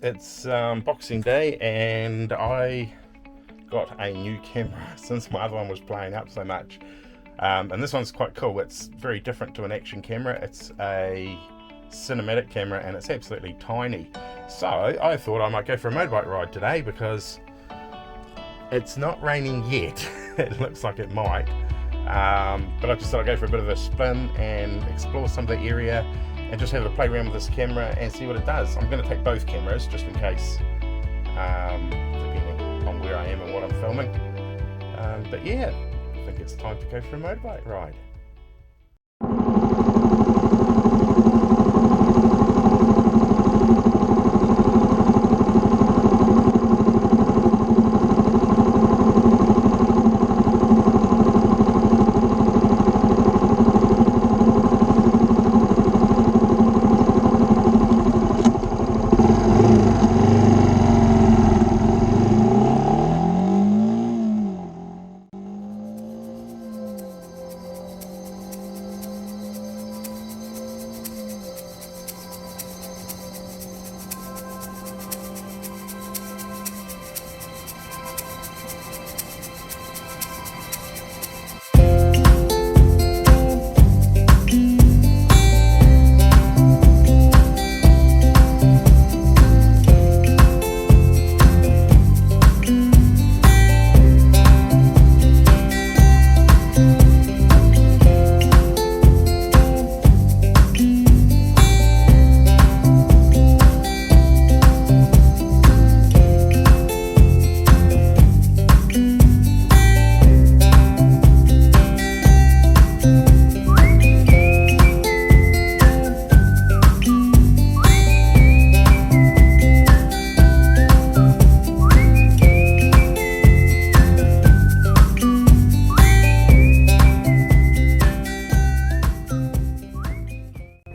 It's Boxing Day and I got a new camera since my other one was playing up so much. And this one's quite cool. It's very different to an action camera. It's a cinematic camera and it's absolutely tiny. So I thought I might go for a motorbike ride today because it's not raining yet. It looks like it might. But I just thought I'd go for a bit of a spin and explore some of the area and just have a play around with this camera and see what it does. I'm going to take both cameras just in case, depending on where I am and what I'm filming. But yeah, I think it's time to go for a motorbike ride.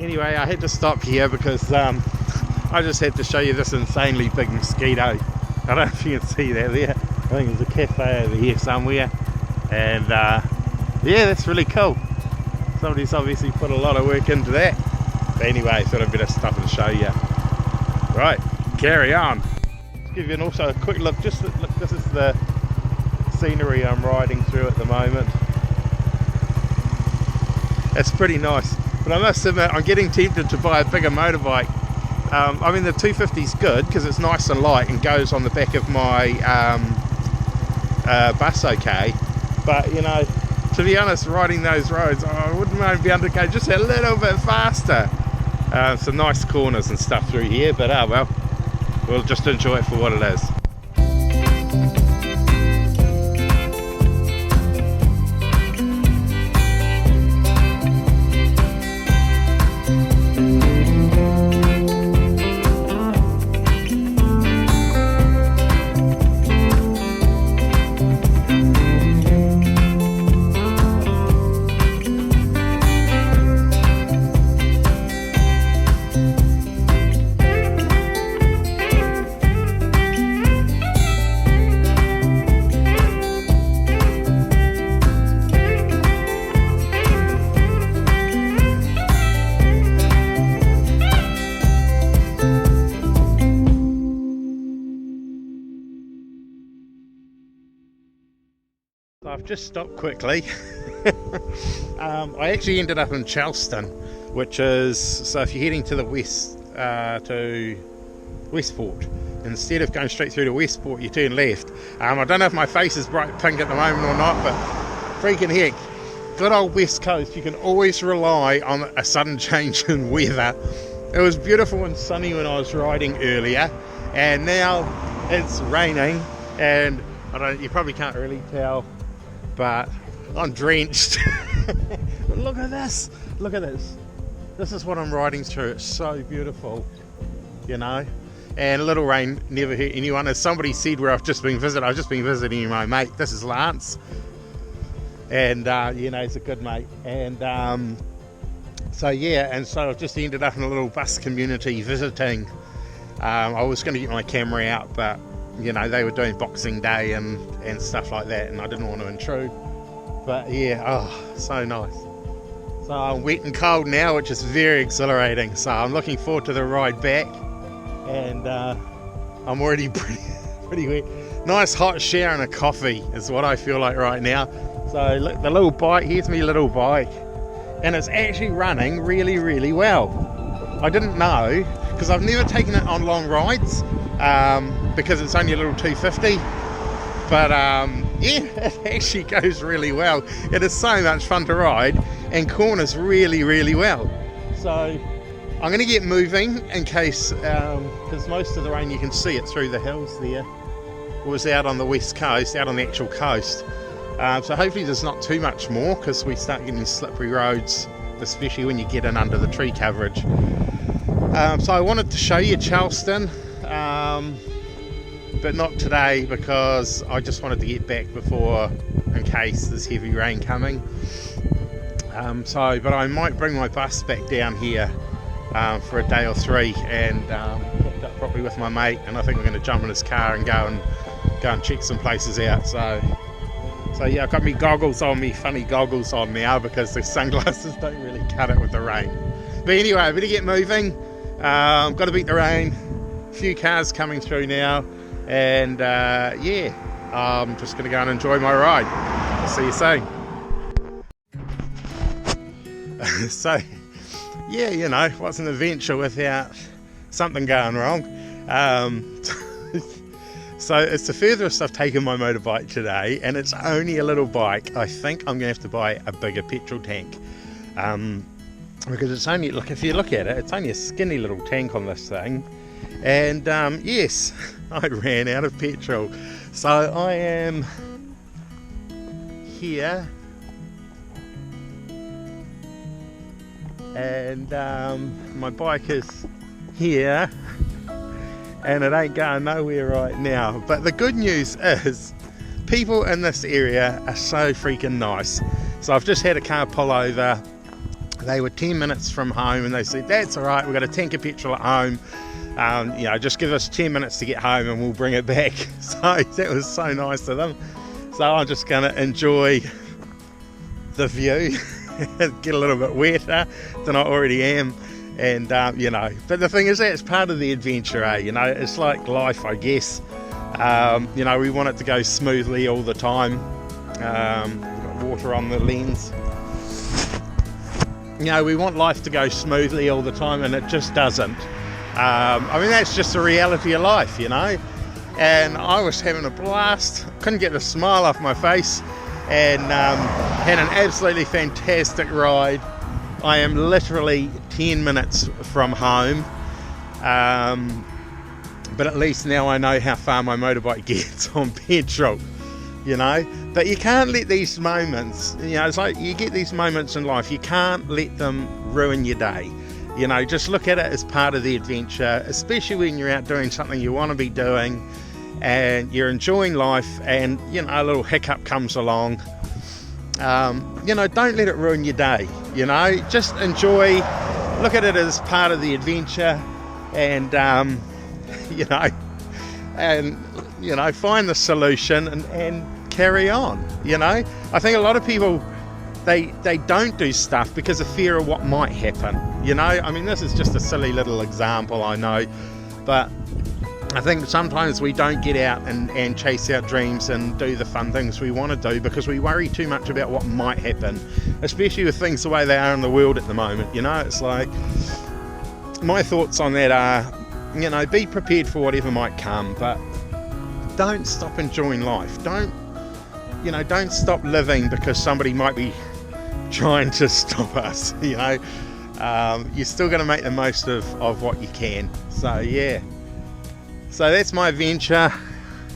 Anyway, I had to stop here because I just had to show you this insanely big mosquito. I don't know if you can see that there. I think there's a cafe over here somewhere. And yeah, that's really cool. Somebody's obviously put a lot of work into that. But anyway, I thought I'd better stop and show you. Right, carry on. Let's give you also a quick look. Just look, this is the scenery I'm riding through at the moment. It's pretty nice. But I must admit, I'm getting tempted to buy a bigger motorbike. I mean, the 250's good because it's nice and light and goes on the back of my bus okay. But, you know, to be honest, riding those roads, I wouldn't mind being able to go just a little bit faster. Some nice corners and stuff through here, but well, we'll just enjoy it for what it is. I've just stopped quickly. I actually ended up in Charleston, which is, so if you're heading to the west, to Westport, instead of going straight through to Westport, you turn left. I don't know if my face is bright pink at the moment or not, but freaking heck, good old West Coast, you can always rely on a sudden change in weather. It was beautiful and sunny when I was riding earlier, and now it's raining, and you probably can't really tell, but I'm drenched. But look at this, look at this. This is what I'm riding through. It's so beautiful, you know. And a little rain never hurt anyone. As somebody said where I've just been visiting my mate. This is Lance, and you know, he's a good mate. And so yeah, and so I've just ended up in a little bus community visiting. I was going to get my camera out, but you know, they were doing Boxing Day and stuff like that, and I didn't want to intrude. But yeah, oh, so nice. So I'm wet and cold now, which is very exhilarating. So I'm looking forward to the ride back, and I'm already pretty wet. Nice hot shower and a coffee is what I feel like right now. So look, the little bike, here's my little bike, and it's actually running really, really well. I didn't know, because I've never taken it on long rides, because it's only a little 250. But yeah, it actually goes really well. It is so much fun to ride and corners really, really well. So I'm going to get moving in case, because most of the rain, you can see it through the hills there, was out on the west coast, out on the actual coast. So hopefully there's not too much more, because we start getting slippery roads, especially when you get in under the tree coverage. So I wanted to show you Charleston, but not today, because I just wanted to get back before, in case there's heavy rain coming. But I might bring my bus back down here for a day or three, and catch up properly with my mate, and I think we're going to jump in his car and go and check some places out. So yeah, I've got me goggles on, me funny goggles on now, because the sunglasses don't really cut it with the rain. But anyway, I better get moving. Got to beat the rain. A few cars coming through now, and yeah, I'm just going to go and enjoy my ride. I'll see you soon. So yeah, you know, what's an adventure without something going wrong? So it's the furthest I've taken my motorbike today, and it's only a little bike. I think I'm going to have to buy a bigger petrol tank, because it's only, look, if you look at it, it's only a skinny little tank on this thing. And yes, I ran out of petrol, so I am here, and my bike is here, and it ain't going nowhere right now. But the good news is, people in this area are so freaking nice. So I've just had a car pull over. They were 10 minutes from home, and they said, that's all right, we've got a tank of petrol at home. You know, just give us 10 minutes to get home and we'll bring it back. So that was so nice of them. So I'm just going to enjoy the view, get a little bit wetter than I already am. And you know, but the thing is, that's part of the adventure, eh? You know, it's like life, I guess. You know, we want it to go smoothly all the time. We've got water on the lens. You know, we want life to go smoothly all the time, and it just doesn't. I mean, that's just the reality of life, you know. And I was having a blast, couldn't get a smile off my face, and had an absolutely fantastic ride. I am literally 10 minutes from home, but at least now I know how far my motorbike gets on petrol, you know. But you can't let these moments, you know, it's like you get these moments in life, you can't let them ruin your day. You know, just look at it as part of the adventure, especially when you're out doing something you want to be doing and you're enjoying life, and, you know, a little hiccup comes along. You know, don't let it ruin your day. You know, just enjoy, look at it as part of the adventure, and you know, find the solution and carry on. You know, I think a lot of people, they don't do stuff because of fear of what might happen. You know, I mean, this is just a silly little example, I know, but I think sometimes we don't get out and chase our dreams and do the fun things we want to do because we worry too much about what might happen, especially with things the way they are in the world at the moment. You know, it's like, my thoughts on that are, you know, be prepared for whatever might come, but don't stop enjoying life. Don't stop living because somebody might be trying to stop us. You know, you're still going to make the most of what you can. So yeah. So that's my adventure,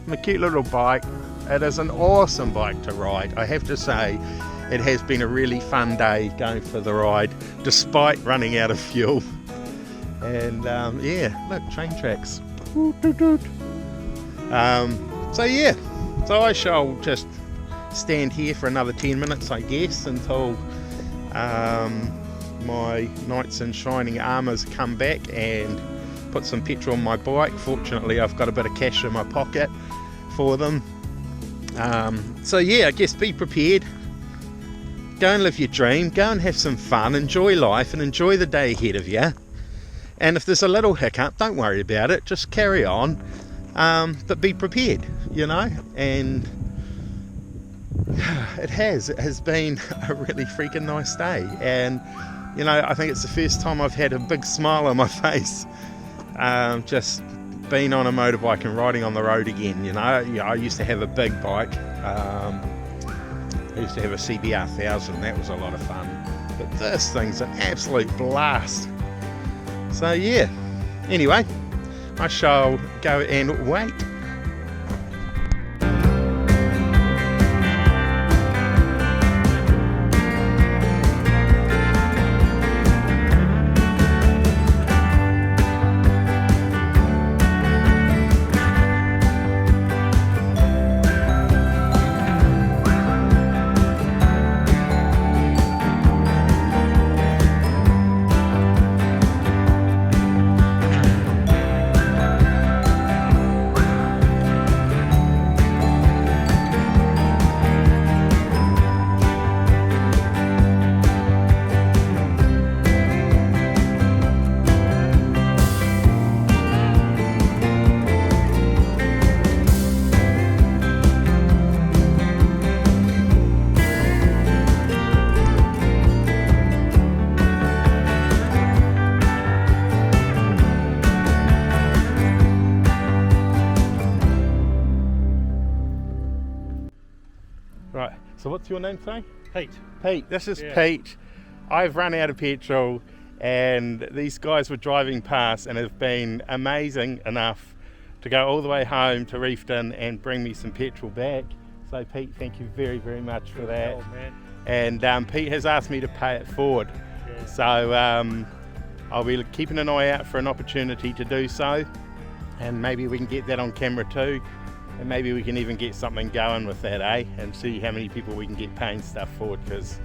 my cute little bike. It is an awesome bike to ride. I have to say, it has been a really fun day going for the ride, despite running out of fuel. And yeah, look, train tracks. So yeah, so I shall just stand here for another 10 minutes, I guess, until my knights in shining armours come back and put some petrol on my bike. Fortunately, I've got a bit of cash in my pocket for them. So yeah, I guess be prepared. Go and live your dream. Go and have some fun. Enjoy life and enjoy the day ahead of you. And if there's a little hiccup, don't worry about it. Just carry on. but be prepared, and it has been a really freaking nice day, and I think it's the first time I've had a big smile on my face, just being on a motorbike and riding on the road again. I used to have a big bike. I used to have a CBR 1000. That was a lot of fun, but this thing's an absolute blast. So yeah, anyway, I shall go and wait. Right, so what's your name, say? Pete. Pete, this is Yeah. Pete. I've run out of petrol, and these guys were driving past and have been amazing enough to go all the way home to Reefton and bring me some petrol back. So Pete, thank you very, very much for that. Oh, man. And Pete has asked me to pay it forward. Yeah. So I'll be keeping an eye out for an opportunity to do so, and maybe we can get that on camera too. And maybe we can even get something going with that, and see how many people we can get paying stuff forward, because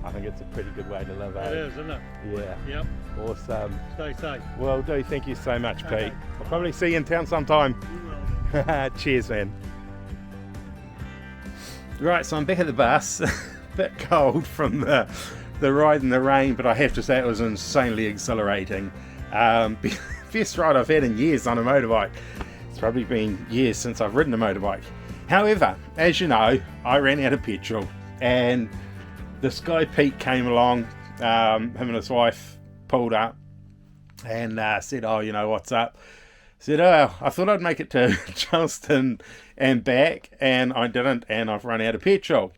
I think it's a pretty good way to live, It is, isn't it? Yeah. Yep. Awesome. Stay safe. Well, do thank you so much, Pete. Okay. I'll probably see you in town sometime. You will. Cheers, man. Right, so I'm back at the bus. Bit cold from the ride in the rain, but I have to say it was insanely exhilarating. Best ride I've had in years on a motorbike. It's probably been years since I've ridden a motorbike. However, as you know, I ran out of petrol, and this guy Pete came along. Him and his wife pulled up and said, "Oh, what's up?" Said, "Oh, I thought I'd make it to Charleston and back, and I didn't, and I've run out of petrol."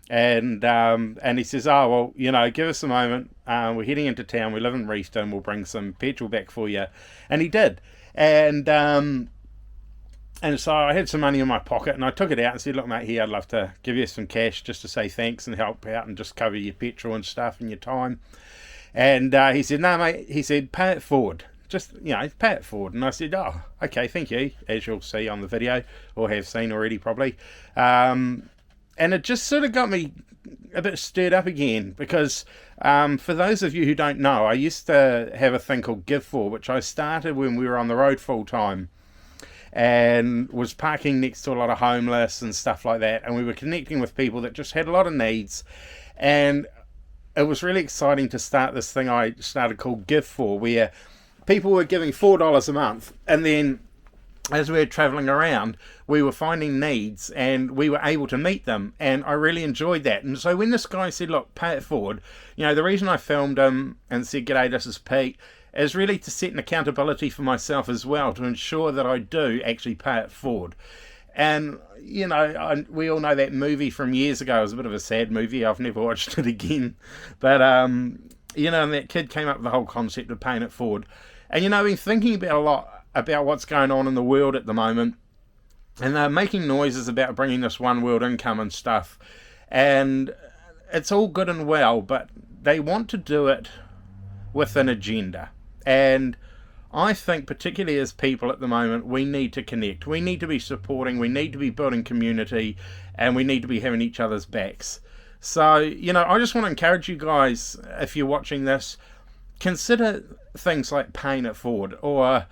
And he says, "Oh, well, give us a moment. We're heading into town. We live in Reefton. We'll bring some petrol back for you." And he did. And so I had some money in my pocket, and I took it out and said, "Look, mate, here, I'd love to give you some cash just to say thanks and help out and just cover your petrol and stuff and your time." And he said, "No, mate," he said, "pay it forward. Just, pay it forward." And I said, "Oh, okay, thank you," as you'll see on the video, or have seen already probably. And it just sort of got me a bit stirred up again, because for those of you who don't know, I used to have a thing called Give For, which I started when we were on the road full time, and was parking next to a lot of homeless and stuff like that, and we were connecting with people that just had a lot of needs. And it was really exciting to start this thing I started called Give For, where people were giving $4 a month, and then as we were traveling around, we were finding needs and we were able to meet them, and I really enjoyed that. And so when this guy said, "Look, pay it forward," the reason I filmed him and said, "G'day, this is Pete," is really to set an accountability for myself as well, to ensure that I do actually pay it forward. And we all know that movie from years ago. It was a bit of a sad movie. I've never watched it again, but and that kid came up with the whole concept of paying it forward. And I've been thinking about a lot about what's going on in the world at the moment, and they're making noises about bringing this one world income and stuff, and it's all good and well, but they want to do it with an agenda. And I think, particularly as people at the moment, we need to connect, we need to be supporting, we need to be building community, and we need to be having each other's backs. So I just want to encourage you guys, if you're watching this, consider things like paying it forward, or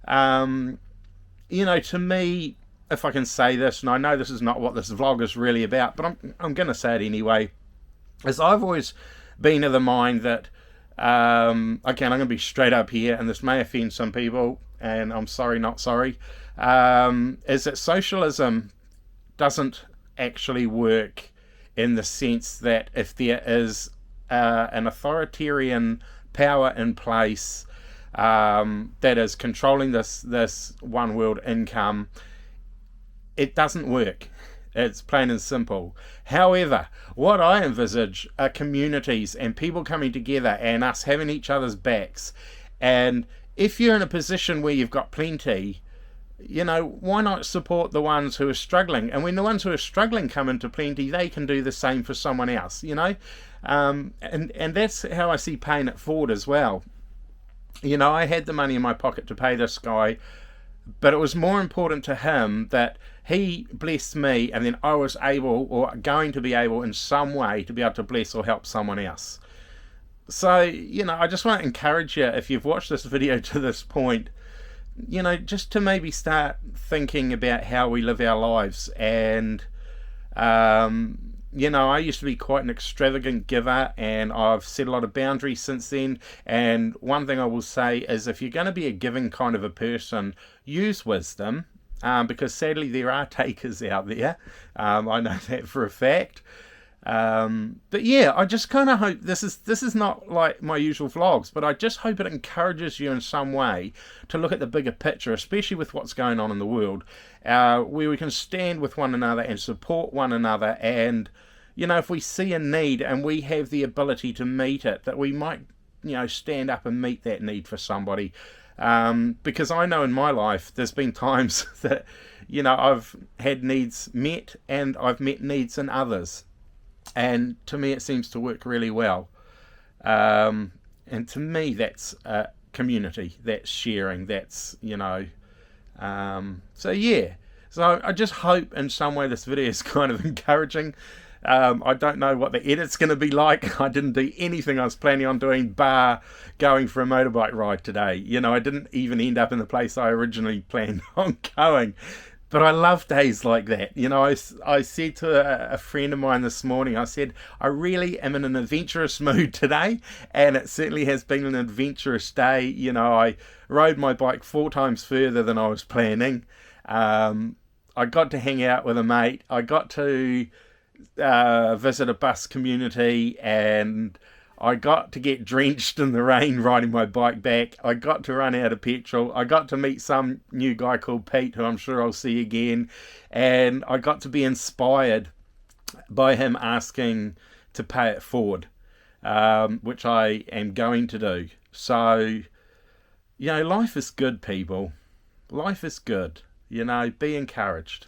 to me, if I can say this, and I know this is not what this vlog is really about, but I'm going to say it anyway, is I've always been of the mind that, okay, I'm going to be straight up here, and this may offend some people, and I'm sorry, not sorry, is that socialism doesn't actually work in the sense that if there is an authoritarian power in place that is controlling this one world income, it doesn't work. It's plain and simple. However, what I envisage are communities and people coming together and us having each other's backs. And if you're in a position where you've got plenty, why not support the ones who are struggling? And when the ones who are struggling come into plenty, they can do the same for someone else, and that's how I see paying it forward as well. I had the money in my pocket to pay this guy, but it was more important to him that he blessed me, and then I was able, or going to be able in some way, to be able to bless or help someone else. So, I just want to encourage you, if you've watched this video to this point, just to maybe start thinking about how we live our lives. And, I used to be quite an extravagant giver, and I've set a lot of boundaries since then. And one thing I will say is, if you're going to be a giving kind of a person, use wisdom, because sadly there are takers out there. I know that for a fact. But yeah, I just kind of hope this is not like my usual vlogs, but I just hope it encourages you in some way to look at the bigger picture, especially with what's going on in the world, where we can stand with one another and support one another. And if we see a need and we have the ability to meet it, that we might stand up and meet that need for somebody. Because I know in my life there's been times that I've had needs met, and I've met needs in others. And to me, it seems to work really well. And to me, that's community, that's sharing, that's, so yeah. So I just hope in some way this video is kind of encouraging. I don't know what the edit's going to be like. I didn't do anything I was planning on doing, bar going for a motorbike ride today. I didn't even end up in the place I originally planned on going. But I love days like that. I said to a friend of mine this morning, I said, I really am in an adventurous mood today, and it certainly has been an adventurous day. I rode my bike 4 times further than I was planning. I got to hang out with a mate. I got to visit a bus community, and I got to get drenched in the rain riding my bike back. I got to run out of petrol. I got to meet some new guy called Pete, who I'm sure I'll see again. And I got to be inspired by him asking to pay it forward, which I am going to do. So, life is good, people. Life is good. Be encouraged.